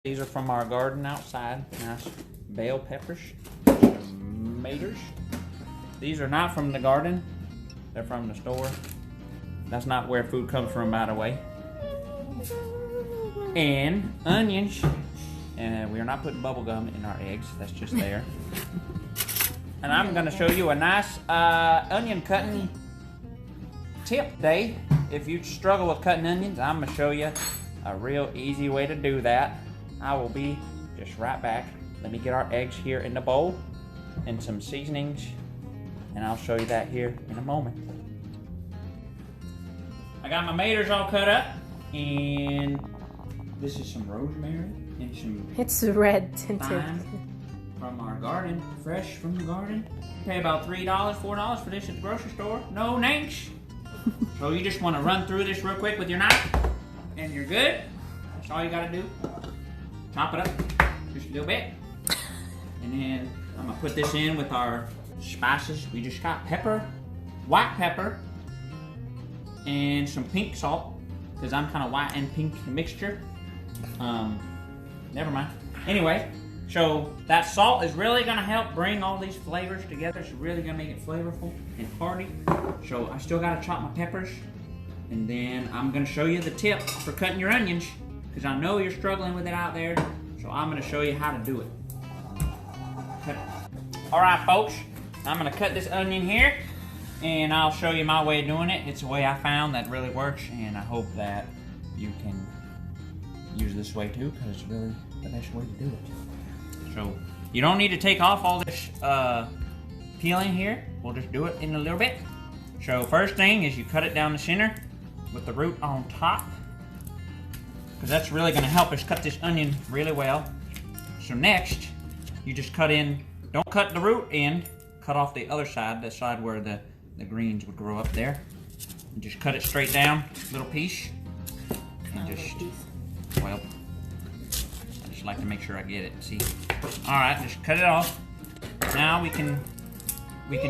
These are from our garden outside. Nice bell peppers, tomatoes. These are not from the garden. They're from the store. That's not where food comes from, by the way. And onions. And we are not putting bubble gum in our eggs. That's just there. And I'm going to show you a nice onion cutting tip today. If you struggle with cutting onions, I'm going to show you a real easy way to do that. I will be just right back. Let me get our eggs here in the bowl and some seasonings, and I'll show you that here in a moment. I got my maters all cut up, and this is some rosemary and some It's red tinted. thyme from our garden, fresh from the garden. Pay about $3, $4 for this at the grocery store. No thanks. So you just want to run through this real quick with your knife, and you're good. That's all you got to do. Chop it up just a little bit. And then I'm gonna put this in with our spices. We just got pepper, white pepper, and some pink salt, because I'm kind of white and pink mixture. Never mind. Anyway, so that salt is really gonna help bring all these flavors together. It's really gonna make it flavorful and hearty. So I still gotta chop my peppers. And then I'm gonna show you the tip for cutting your onions, because I know you're struggling with it out there, so I'm going to show you how to do it. Alright folks, I'm going to cut this onion here, and I'll show you my way of doing it. It's a way I found that really works, and I hope that you can use this way too, because it's really the best way to do it. So, you don't need to take off all this peeling here. We'll just do it in a little bit. So first thing is you cut it down the center with the root on top, because that's really going to help us cut this onion really well. So next, you just cut in, don't cut the root end, cut off the other side, the side where the greens would grow up there. And just cut it straight down, little piece. And just, well, I just like to make sure I get it, see? Alright, just cut it off. Now we can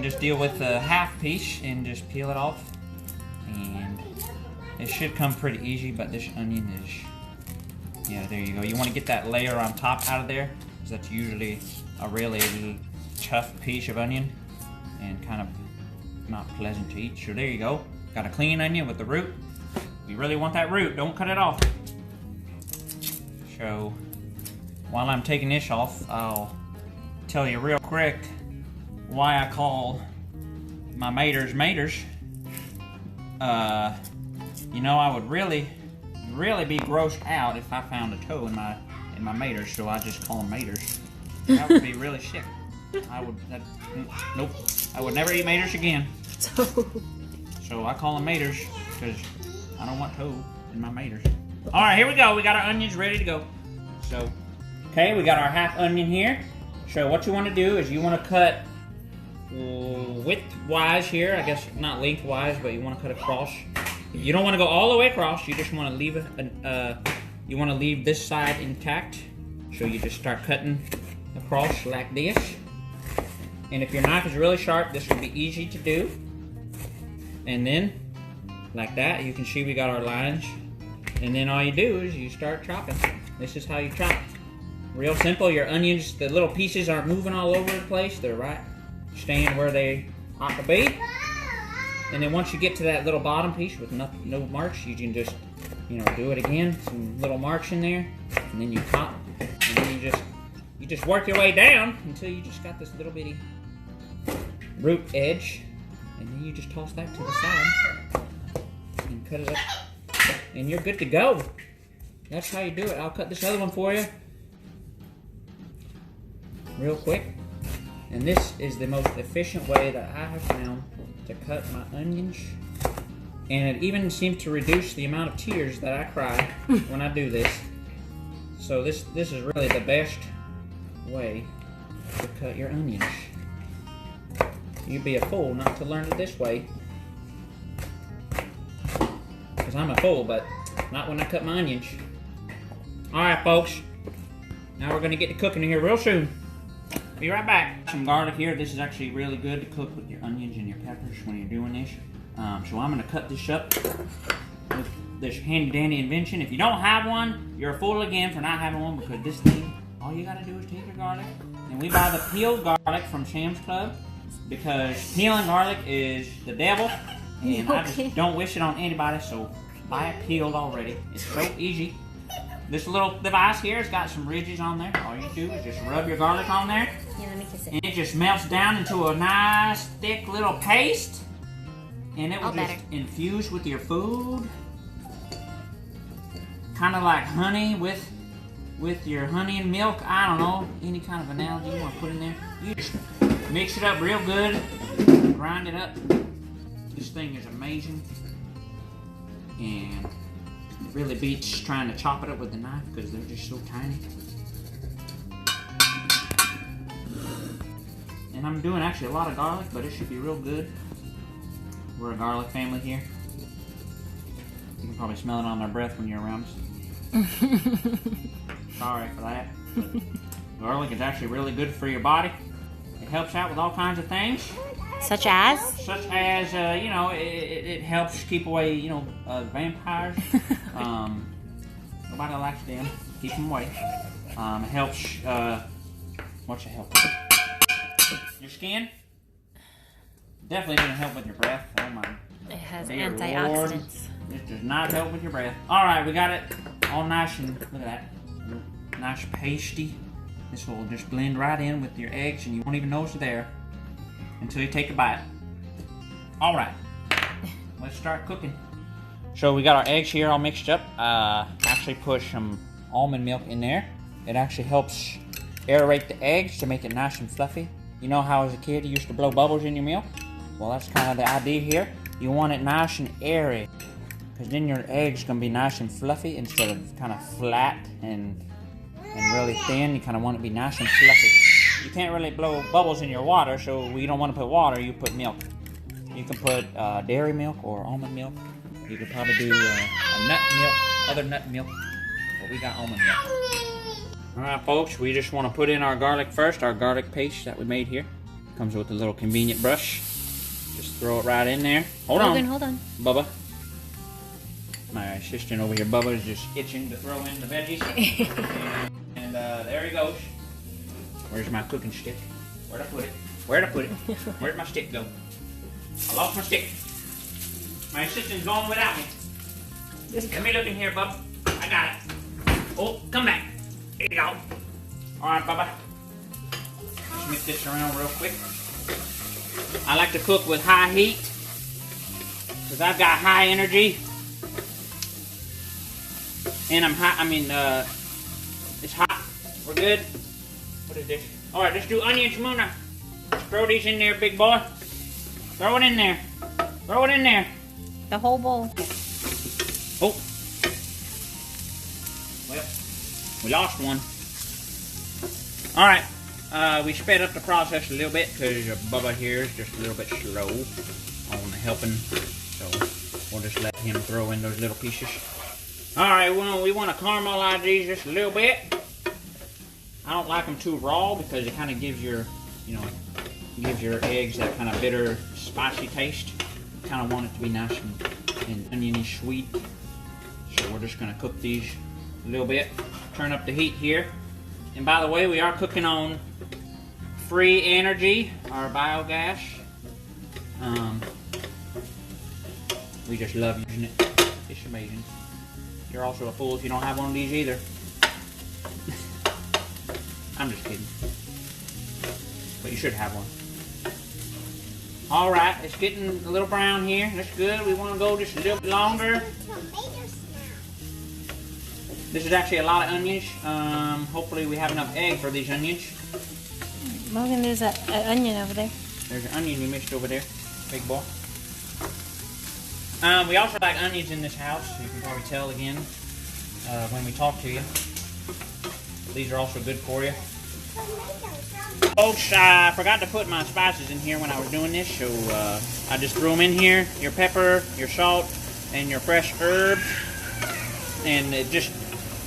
just deal with the half piece and just peel it off. And it should come pretty easy, but this onion is, yeah, there you go. You want to get that layer on top out of there, because that's usually a really tough piece of onion and kind of not pleasant to eat. So there you go. Got a clean onion with the root. You really want that root, don't cut it off. So while I'm taking this off, I'll tell you real quick why I call my maters maters. You know, I would really be grossed out if I found a toe in my maters, so I just call them maters. That would be really sick. Nope. I would never eat maters again. So I call them maters because I don't want toe in my maters. All right, here we go. We got our onions ready to go. So, okay, we got our half onion here. So what you want to do is you want to cut width-wise here. I guess not lengthwise, but you want to cut across. You don't want to go all the way across. You just want to leave you want to leave this side intact. So you just start cutting across like this. And if your knife is really sharp, this will be easy to do. And then, like that, you can see we got our lines. And then all you do is you start chopping. This is how you chop. Real simple. Your onions, the little pieces aren't moving all over the place. They're right, staying where they ought to be. And then once you get to that little bottom piece with no marks, you can just, do it again. Some little marks in there, and then you top, and then you just work your way down until you just got this little bitty root edge, and then you just toss that to the side and cut it up, and you're good to go. That's how you do it. I'll cut this other one for you real quick. And this is the most efficient way that I have found to cut my onions. And it even seems to reduce the amount of tears that I cry when I do this. So this is really the best way to cut your onions. You'd be a fool not to learn it this way. Because I'm a fool, but not when I cut my onions. Alright folks, now we're going to get to cooking here real soon. Be right back. Some garlic here. This is actually really good to cook with your onions and your peppers when you're doing this. So I'm going to cut this up with this handy dandy invention. If you don't have one, you're a fool again for not having one, because this thing, all you gotta do is take your garlic, and we buy the peeled garlic from Sam's Club, because peeling garlic is the devil, and I just don't wish it on anybody, so buy it peeled already. It's so easy. This little device here has got some ridges on there. All you do is just rub your garlic on there. Yeah, let me kiss it. And it just melts down into a nice thick little paste. And it will just infuse with your food. Kind of like honey with your honey and milk. I don't know, any kind of analogy you want to put in there. You just mix it up real good. Grind it up. This thing is amazing. And it really beats trying to chop it up with a knife because they're just so tiny. And I'm doing actually a lot of garlic, but it should be real good. We're a garlic family here. You can probably smell it on their breath when you're around us. Sorry for that. But garlic is actually really good for your body. It helps out with all kinds of things. Such as? Such as, you know, it helps keep away, you know, vampires. Nobody likes them. Keep them away. It helps, what's it help with? Your skin? Definitely doesn't help with your breath. Oh my. It has dear antioxidants. Lord. This does not help with your breath. Alright, we got it all nice and, look at that. Nice pasty. This will just blend right in with your eggs and you won't even know it's there until you take a bite. Alright, let's start cooking. So we got our eggs here all mixed up. Actually put some almond milk in there. It actually helps aerate the eggs to make it nice and fluffy. You know how as a kid you used to blow bubbles in your milk? Well, that's kind of the idea here. You want it nice and airy, because then your egg's gonna be nice and fluffy instead of kind of flat and really thin. You kind of want it to be nice and fluffy. You can't really blow bubbles in your water, so you don't want to put water, you put milk. You can put dairy milk or almond milk. You could probably do a nut milk, other nut milk, but we got almond milk. Alright folks, we just want to put in our garlic first, our garlic paste that we made here. Comes with a little convenient brush. Just throw it right in there. Hold on, Bubba. My assistant over here, Bubba, is just itching to throw in the veggies. and there he goes. Where's my cooking stick? Where'd I put it? Where'd my stick go? I lost my stick. My assistant's going without me. Let me look in here, Bubba. I got it. Oh, come back. Here you go. Alright, Bubba. Just mix this around real quick. I like to cook with high heat because I've got high energy. And I'm hot, it's hot. We're good. What is this? Alright, let's do onions, Muna. Throw these in there, big boy. Throw it in there. Throw it in there. The whole bowl. Oh. Well, we lost one. Alright, we sped up the process a little bit because Bubba here is just a little bit slow on the helping. So we'll just let him throw in those little pieces. Alright, we want to caramelize these just a little bit. I don't like them too raw because it kind of gives your, gives your eggs that kind of bitter, spicy taste. Kind of want it to be nice and oniony sweet. So we're just going to cook these a little bit. Turn up the heat here. And by the way, we are cooking on free energy, our biogas. We just love using it. It's amazing. You're also a fool if you don't have one of these either. I'm just kidding. But you should have one. Alright, it's getting a little brown here. That's good. We want to go just a little bit longer. This is actually a lot of onions. Hopefully we have enough egg for these onions. Morgan, there's an onion over there. There's an onion we mixed over there. Big boy. We also like onions in this house. You can probably tell again when we talk to you. These are also good for you. Folks, I forgot to put my spices in here when I was doing this, so I just threw them in here. Your pepper, your salt, and your fresh herbs. And it just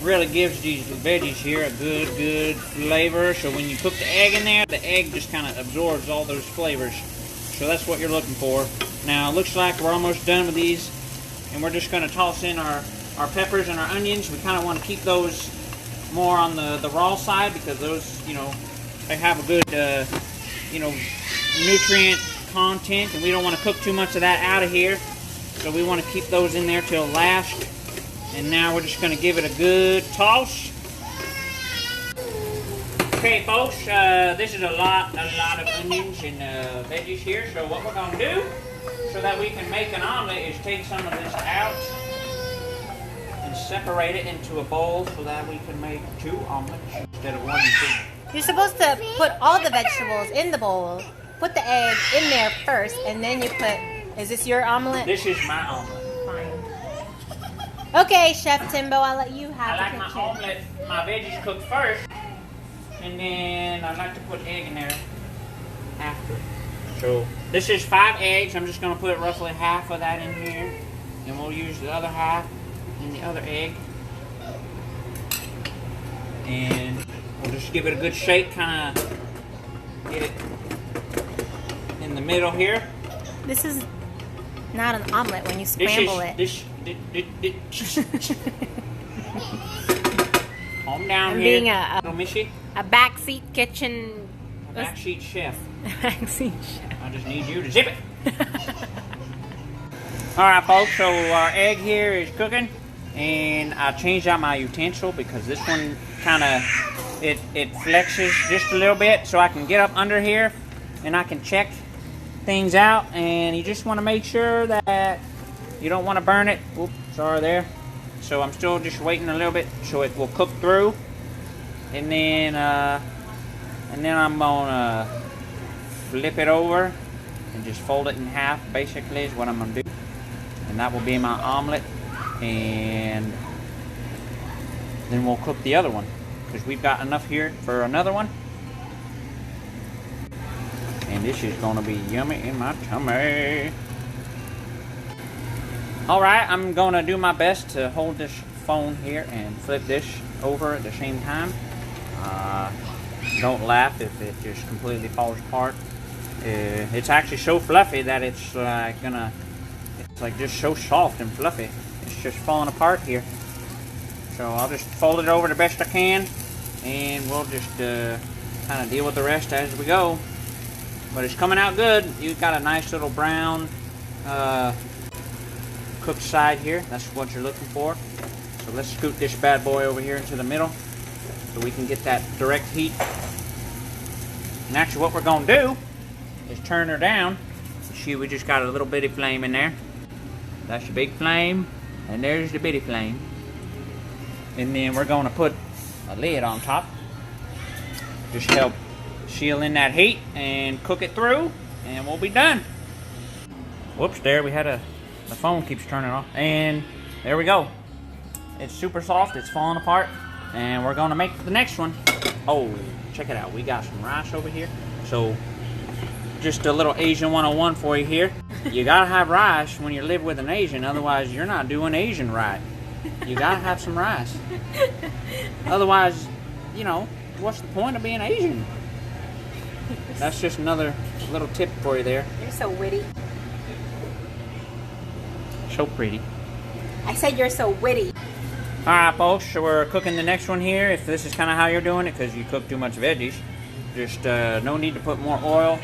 really gives these veggies here a good flavor. So when you cook the egg in there, the egg just kind of absorbs all those flavors. So that's what you're looking for. Now, it looks like we're almost done with these. and we're just going to toss in our peppers and our onions. We kind of want to keep those more on the raw side because those, you know, they have a good, you know, nutrient content, and we don't want to cook too much of that out of here. So we want to keep those in there till last. And now we're just going to give it a good toss. Okay, folks, this is a lot of onions and veggies here. So what we're going to do, so that we can make an omelet, is take some of this out and separate it into a bowl so that we can make 2 omelets instead of 1 big. You're supposed to put all the vegetables in the bowl, put the egg in there first, and then you put... Is this your omelet? This is my omelet. Okay, Chef Timbo, I'll let you have I like my omelet, my veggies cooked first, and then I like to put egg in there after. So this is 5 eggs. I'm just going to put roughly half of that in here, and we'll use the other half in the other egg. And we'll just give it a good shake, kind of get it in the middle here. This is not an omelet when you scramble it. Calm down I'm here, being a backseat kitchen... A backseat chef. Backseat chef. I just need you to zip it. Alright, folks, so our egg here is cooking. And I changed out my utensil because this one kind of, it flexes just a little bit, so I can get up under here and I can check things out. And you just want to make sure that you don't want to burn it. Oops, sorry there. So I'm still just waiting a little bit so it will cook through. And then I'm gonna flip it over and just fold it in half, basically is what I'm gonna do. And that will be my omelet. And then we'll cook the other one because we've got enough here for another one. And this is gonna be yummy in my tummy. Alright, I'm gonna do my best to hold this phone here and flip this over at the same time. Don't laugh if it just completely falls apart. It's actually so fluffy that it's like just so soft and fluffy. It's just falling apart here. So I'll just fold it over the best I can, and we'll just kind of deal with the rest as we go. But it's coming out good. You've got a nice little brown cooked side here. That's what you're looking for. So let's scoot this bad boy over here into the middle so we can get that direct heat. And actually what we're going to do is turn her down. See, we just got a little bitty flame in there. That's the big flame, and there's the bitty flame. And then we're going to put a lid on top. Just help seal in that heat and cook it through, and we'll be done. Whoops, there we had the phone keeps turning off. And there we go. It's super soft, it's falling apart. And we're gonna make the next one. Oh, check it out. We got some rice over here. So, just a little Asian 101 for you here. You gotta have rice when you live with an Asian, otherwise you're not doing Asian right. You gotta have some rice. Otherwise, you know, what's the point of being Asian? That's just another little tip for you there. You're so witty. So pretty. I said you're so witty. Alright, folks, so we're cooking the next one here. If this is kind of how you're doing it, because you cook too much veggies, just no need to put more oil.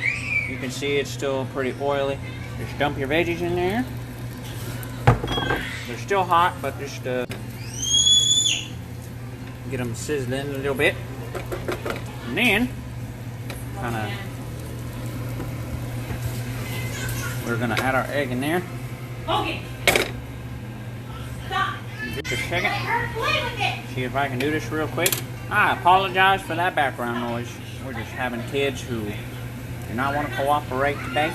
You can see it's still pretty oily. Just dump your veggies in there. They're still hot, but just get them sizzling a little bit. And then, kind of, we're going to add our egg in there. Okay. Stop. Just a second. See if I can do this real quick. I apologize for that background noise. We're just having kids who do not want to cooperate today.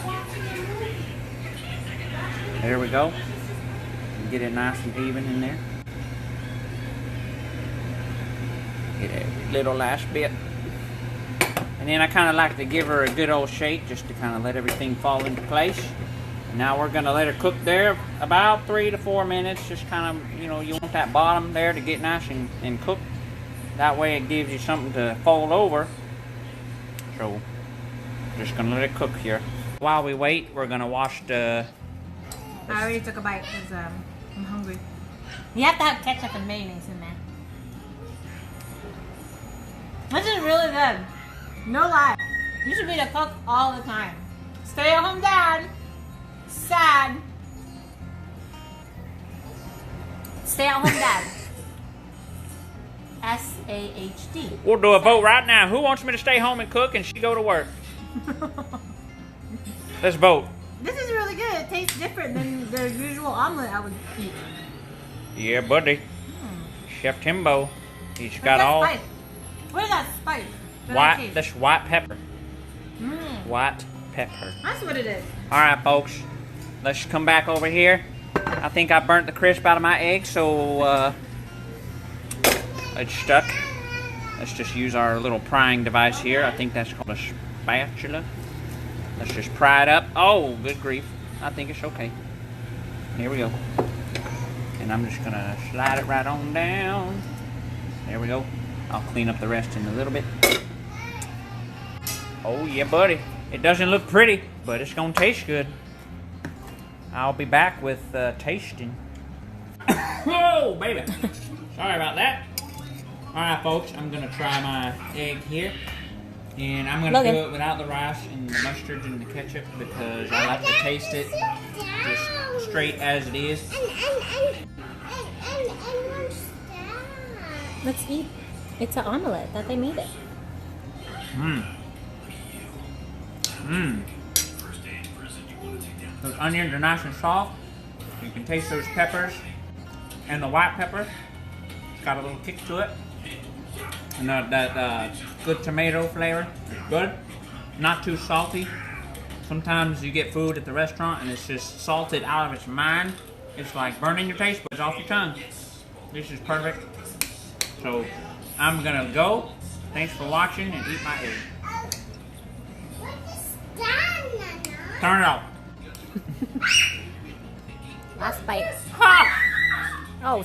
There we go. Get it nice and even in there. Get a little last bit. And then I kind of like to give her a good old shake just to kind of let everything fall into place. Now we're going to let her cook there about 3 to 4 minutes. Just kind of, you know, you want that bottom there to get nice and cooked. That way it gives you something to fold over. So, just going to let it cook here. While we wait, we're going to wash the... I already took a bite because I'm hungry. You have to have ketchup and mayonnaise in there. This is really good. No lie. You should be the cook all the time. Stay at home dad. Sad. Stay at home dad. SAHD. We'll do a vote right now. Who wants me to stay home and cook and she go to work? Let's vote. This is really good. It tastes different than the usual omelet I would eat. Yeah, buddy. Chef Timbo. He's What's got that all spice? What is that spice? that I white. taste? That's white pepper. Mm, White pepper. that's what it is. All right, folks. Let's come back over here. I think I burnt the crisp out of my egg, so it's stuck. Let's just use our little prying device here. I think that's called a spatula. Let's just pry it up. Oh, good grief. I think it's okay. Here we go. And I'm just gonna slide it right on down. There we go. I'll clean up the rest in a little bit. Oh yeah, buddy. It doesn't look pretty, but it's gonna taste good. I'll be back with tasting. Whoa, baby. Sorry about that. Alright, folks, I'm gonna try my egg here. And I'm gonna do it without the rice and the mustard and the ketchup because I like to taste it just straight as it is. Let's eat. It's an omelette that they made it. Mmm. Mmm. Those onions are nice and soft. You can taste those peppers and the white pepper. It's got a little kick to it. And that good tomato flavor is good. Not too salty. Sometimes you get food at the restaurant and it's just salted out of its mind. It's like burning your taste buds off your tongue. This is perfect. So I'm gonna go. Thanks for watching and eat my egg. Turn it off. Last bite. Ha! Oh.